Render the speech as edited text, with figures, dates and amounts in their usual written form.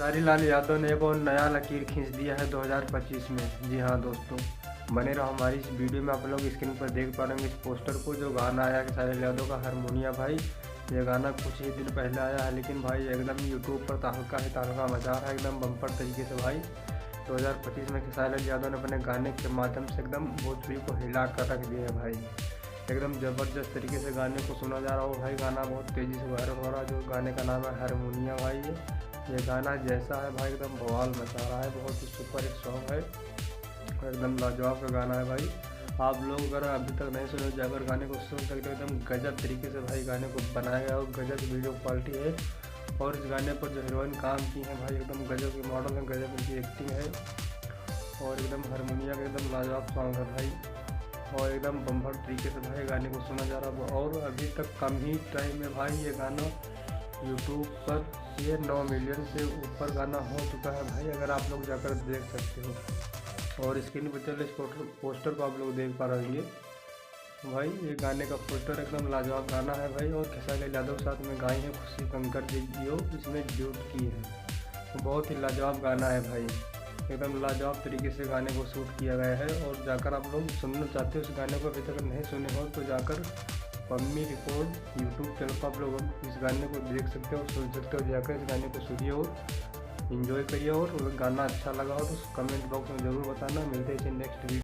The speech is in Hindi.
खेसारी लाल यादव ने एक और नया लकीर खींच दिया है 2025 में। जी हाँ दोस्तों, बने रहो हमारी इस वीडियो में। आप लोग स्क्रीन पर देख पा रहे हैं इस पोस्टर को, जो गाना आया खेसारी लाल यादव का हारमोनिया भाई। ये गाना कुछ ही दिन पहले आया है, लेकिन भाई एकदम यूट्यूब पर तहलका मचा रहा है, एकदम बम्पर तरीके से भाई। 2025 में खेसारी लाल यादव ने अपने गाने के माध्यम से एकदम भोजपुरी को हिला कर रख दिया है भाई। एकदम ज़बरदस्त तरीके से गाने को सुना जा रहा हो भाई। गाना बहुत तेज़ी से वायरल हो रहा है। जो गाने का नाम है हारमोनिया भाई। ये गाना जैसा है भाई एकदम बवाल मचा रहा है। बहुत ही सुपर हिट सॉन्ग है, एकदम लाजवाब का गाना है भाई। आप लोग अगर अभी तक नहीं सुने जाकर गाने को सुन सकते हो। एकदम गजब तरीके से भाई गाने को बनाया गया और गजब वीडियो क्वालिटी है। और इस गाने पर जो हीरोइन काम की है भाई, एकदम गजब की मॉडल है, गजब उनकी एक्टिंग है। और एकदम हारमोनिया का एकदम लाजवाब सॉन्ग है भाई। और एकदम बम्पर तरीके से भाई गाने को सुना जा रहा है। और अभी तक कम ही टाइम में भाई ये गाना यूट्यूब पर ये 9 मिलियन से ऊपर गाना हो चुका है भाई। अगर आप लोग जाकर देख सकते हो। और स्क्रीन पर चल इस पोस्टर को आप लोग देख पा रहे होंगे भाई। ये गाने का पोस्टर एकदम लाजवाब गाना है भाई। और खेसारी लाल यादव के साथ में गाई है खुशी कंकर जी, जो इसमें ड्यूट की है। तो बहुत ही लाजवाब गाना है भाई। एकदम लाजवाब तरीके से गाने को शूट किया गया है। और जाकर आप लोग सुनना चाहते हो इस गाने को, अभी तक नहीं सुने हो तो जाकर पम्मी रिकॉर्ड यूट्यूब चैनल पर आप लोग इस गाने को देख सकते हो, सुन सकते हो। जाकर इस गाने को सुनिए और इन्जॉय करिए। और गाना अच्छा लगा हो तो कमेंट बॉक्स में ज़रूर बताना। मिलते हैं नेक्स्ट वीडियो।